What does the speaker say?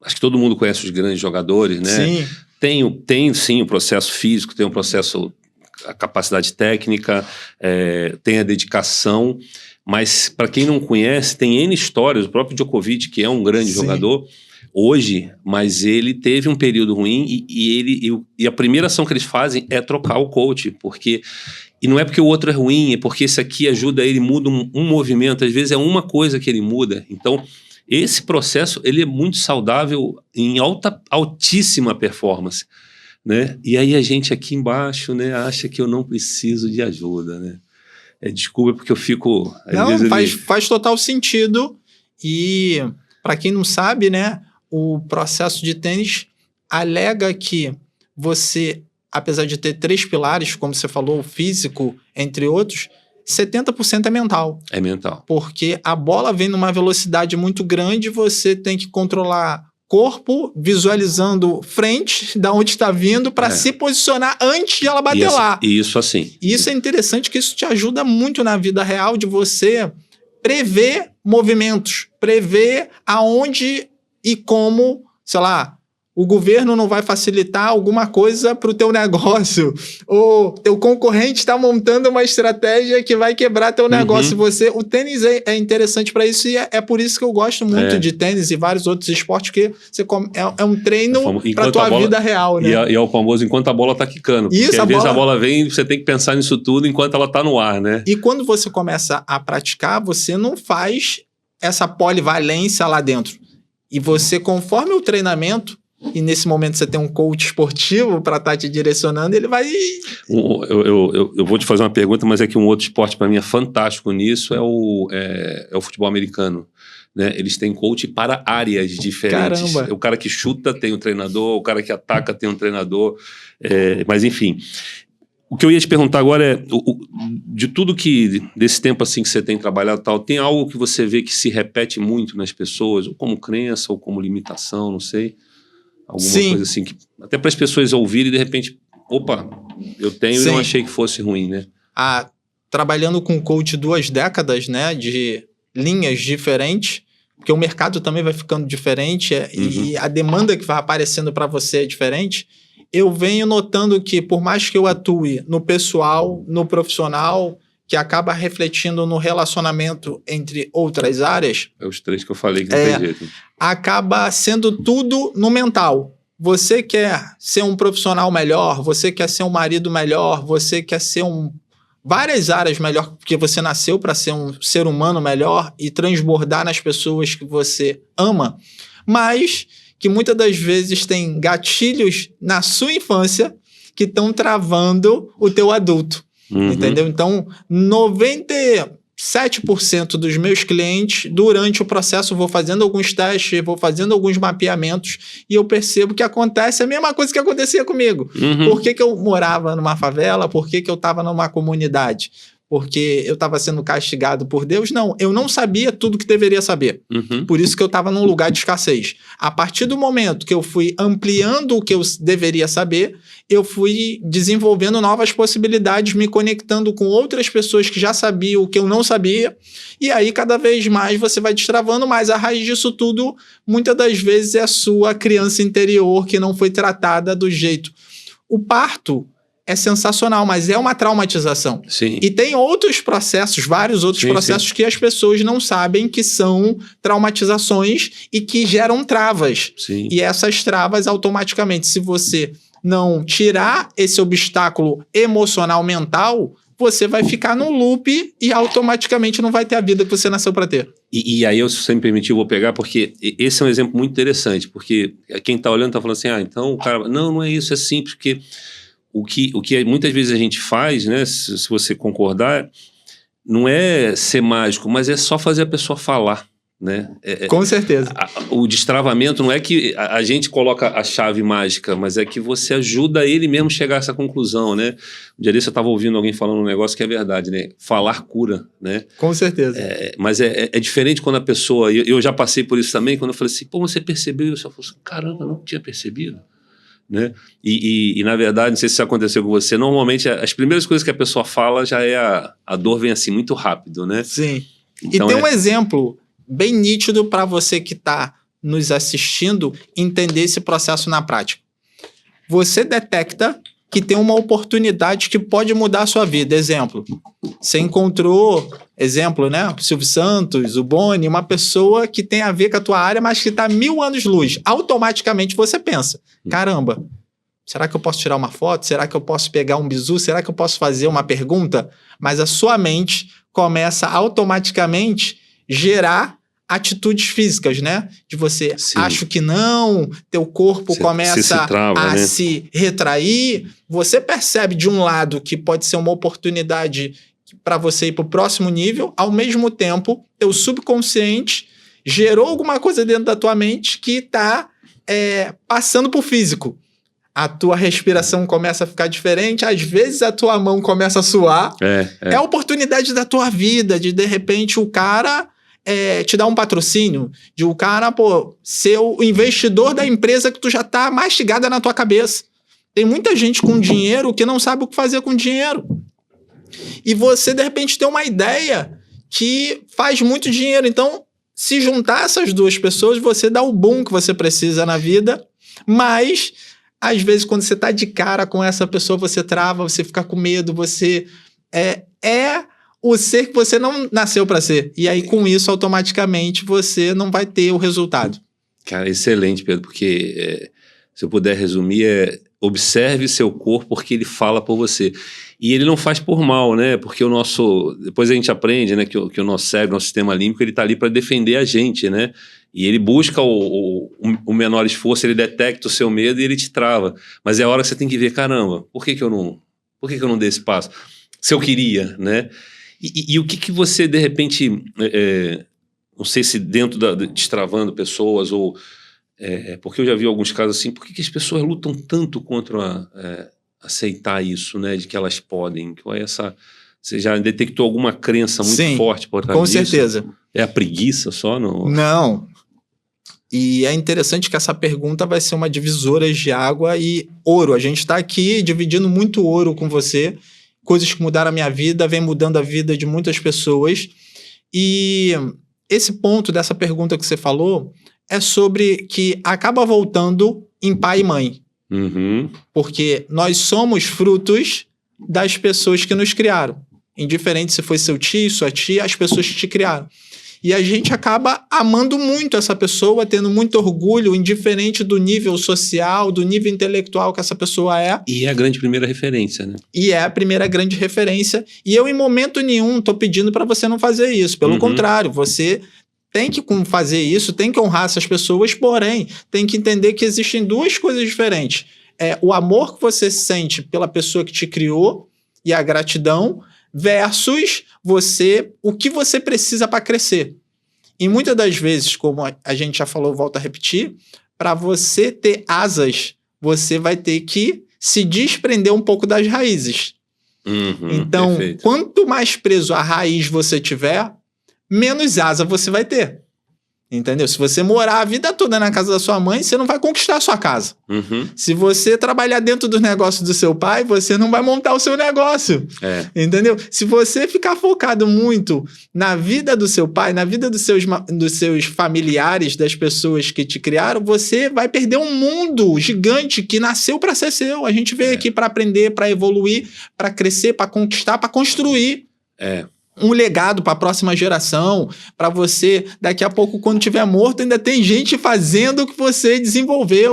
acho que todo mundo conhece os grandes jogadores, né? Sim. Tem sim o processo físico, tem o processo, a capacidade técnica, tem a dedicação, mas para quem não conhece, tem N histórias. O próprio Djokovic, que é um grande jogador hoje, mas ele teve um período ruim e a primeira ação que eles fazem é trocar o coach, porque... E não é porque o outro é ruim, é porque esse aqui ajuda ele, muda um movimento, às vezes é uma coisa que ele muda. Então, esse processo, ele é muito saudável em altíssima performance, né? E aí a gente aqui embaixo, né, acha que eu não preciso de ajuda, né? Desculpa porque eu fico... Não, faz total sentido. E, para quem não sabe, né, o processo de tênis alega que você... apesar de ter 3 pilares, como você falou, o físico, entre outros, 70% é mental. É mental. Porque a bola vem numa velocidade muito grande, você tem que controlar corpo, visualizando frente, da onde está vindo, para se posicionar antes de ela bater lá. Isso assim. E isso é interessante, que isso te ajuda muito na vida real, de você prever movimentos, prever aonde e como, sei lá, o governo não vai facilitar alguma coisa para o teu negócio, ou teu concorrente está montando uma estratégia que vai quebrar teu negócio. O tênis é interessante para isso, e é por isso que eu gosto muito de tênis e vários outros esportes, que é um treino para tua vida real, né? E é o famoso enquanto a bola está quicando. Porque às vezes a bola vem e você tem que pensar nisso tudo enquanto ela está no ar, né? E quando você começa a praticar, você não faz essa polivalência lá dentro. E você, conforme o treinamento, e nesse momento você tem um coach esportivo para estar te direcionando, ele vai... Eu vou te fazer uma pergunta, mas é que um outro esporte para mim é fantástico nisso, é o futebol americano, né? Eles têm coach para áreas diferentes. Caramba. O cara que chuta tem um treinador, o cara que ataca tem um treinador, mas enfim... O que eu ia te perguntar agora é, de tudo desse tempo assim que você tem trabalhado, tal, tem algo que você vê que se repete muito nas pessoas, ou como crença, ou como limitação, não sei... Alguma coisa assim, que, até para as pessoas ouvirem e de repente, opa, eu tenho e não achei que fosse ruim, né? Trabalhando com coach 2 décadas, né, de linhas diferentes, porque o mercado também vai ficando diferente e a demanda que vai aparecendo para você é diferente, eu venho notando que, por mais que eu atue no pessoal, no profissional, que acaba refletindo no relacionamento entre outras áreas... É os 3 que eu falei que não tem jeito. Acaba sendo tudo no mental. Você quer ser um profissional melhor, você quer ser um marido melhor, você quer ser várias áreas melhor, porque você nasceu para ser um ser humano melhor e transbordar nas pessoas que você ama, mas que muitas das vezes tem gatilhos na sua infância que estão travando o teu adulto. Entendeu? Então, 97% dos meus clientes, durante o processo, vou fazendo alguns testes, vou fazendo alguns mapeamentos e eu percebo que acontece a mesma coisa que acontecia comigo. Por que eu morava numa favela? Por que eu estava numa comunidade? Porque eu estava sendo castigado por Deus? Não, eu não sabia tudo que deveria saber. Por isso que eu estava num lugar de escassez. A partir do momento que eu fui ampliando o que eu deveria saber, eu fui desenvolvendo novas possibilidades, me conectando com outras pessoas que já sabiam o que eu não sabia, e aí cada vez mais você vai destravando, mas a raiz disso tudo, muitas das vezes, é a sua criança interior que não foi tratada do jeito. O parto é sensacional, mas é uma traumatização. Sim. E tem outros processos, vários outros processos que as pessoas não sabem que são traumatizações e que geram travas. Sim. E essas travas, automaticamente, se você não tirar esse obstáculo emocional mental, você vai ficar num loop e automaticamente não vai ter a vida que você nasceu para ter. E aí, se você me permitir, eu vou pegar, porque esse é um exemplo muito interessante, porque quem está olhando está falando assim, então o cara... Não é isso, é simples, porque... O que muitas vezes a gente faz, né, se você concordar, não é ser mágico, mas é só fazer a pessoa falar, né? Com certeza. O destravamento não é que a gente coloca a chave mágica, mas é que você ajuda ele mesmo a chegar a essa conclusão, né? Um dia desse eu estava ouvindo alguém falando um negócio que é verdade, né? Falar cura, né? Com certeza. Mas é diferente quando a pessoa... Eu já passei por isso também, quando eu falei assim, pô, você percebeu? Eu só falei assim, caramba, não tinha percebido. Né? E na verdade, não sei se isso aconteceu com você, normalmente as primeiras coisas que a pessoa fala já é a dor vem assim muito rápido, né? Sim. Então, e tem um exemplo bem nítido para você que está nos assistindo entender esse processo na prática. Você detecta que tem uma oportunidade que pode mudar a sua vida. Exemplo, você encontrou, né? O Silvio Santos, o Boni, uma pessoa que tem a ver com a tua área, mas que está 1000 anos-luz. Automaticamente você pensa, caramba, será que eu posso tirar uma foto? Será que eu posso pegar um bizu? Será que eu posso fazer uma pergunta? Mas a sua mente começa automaticamente gerar atitudes físicas, né? De você, acho que não, teu corpo começa se trava, a né? se retrair. Você percebe de um lado que pode ser uma oportunidade para você ir para o próximo nível, ao mesmo tempo, teu subconsciente gerou alguma coisa dentro da tua mente que está passando para o físico. A tua respiração começa a ficar diferente, às vezes a tua mão começa a suar. É a oportunidade da tua vida, de repente o cara te dar um patrocínio, de o cara ser o investidor da empresa que tu já tá mastigada na tua cabeça. Tem muita gente com dinheiro que não sabe o que fazer com dinheiro. E você, de repente, tem uma ideia que faz muito dinheiro. Então, se juntar essas duas pessoas, você dá o boom que você precisa na vida, mas, às vezes, quando você tá de cara com essa pessoa, você trava, você fica com medo, você o ser que você não nasceu para ser. E aí, com isso, automaticamente, você não vai ter o resultado. Cara, excelente, Pedro, porque se eu puder resumir, observe seu corpo porque ele fala por você. E ele não faz por mal, né? Porque depois a gente aprende, né, que o nosso cérebro, nosso sistema límbico, ele tá ali para defender a gente, né? E ele busca o menor esforço, ele detecta o seu medo e ele te trava. Mas é a hora que você tem que ver, caramba, por que eu não dei esse passo? Se eu queria, né? E o que você, de repente, não sei se dentro destravando pessoas ou... porque eu já vi alguns casos assim, por que as pessoas lutam tanto contra aceitar isso, né? De que elas podem? Você já detectou alguma crença muito forte por trás disso? Com certeza. É a preguiça só? Não. E é interessante que essa pergunta vai ser uma divisora de água e ouro. A gente está aqui dividindo muito ouro com você. Coisas que mudaram a minha vida, vem mudando a vida de muitas pessoas. E esse ponto dessa pergunta que você falou é sobre que acaba voltando em pai e mãe. Uhum. Porque nós somos frutos das pessoas que nos criaram. Indiferente se foi seu tio, sua tia, as pessoas que te criaram. E a gente acaba amando muito essa pessoa, tendo muito orgulho, indiferente do nível social, do nível intelectual que essa pessoa é. E é a grande primeira referência, né? E é a primeira grande referência. E eu, em momento nenhum, tô pedindo para você não fazer isso. Pelo contrário, você tem que fazer isso, tem que honrar essas pessoas, porém, tem que entender que existem duas coisas diferentes. O amor que você sente pela pessoa que te criou e a gratidão versus o que você precisa para crescer. E muitas das vezes, como a gente já falou, volto a repetir, para você ter asas, você vai ter que se desprender um pouco das raízes. Então, perfeito. Quanto mais preso à raiz você tiver, menos asa você vai ter. Entendeu? Se você morar a vida toda na casa da sua mãe, você não vai conquistar a sua casa. Se você trabalhar dentro dos negócios do seu pai, você não vai montar o seu negócio. Entendeu? Se você ficar focado muito na vida do seu pai, na vida dos seus familiares, das pessoas que te criaram, você vai perder um mundo gigante que nasceu para ser seu. A gente veio aqui para aprender, para evoluir, para crescer, para conquistar, para construir. Um legado para a próxima geração, para você, daqui a pouco, quando estiver morto, ainda tem gente fazendo o que você desenvolveu.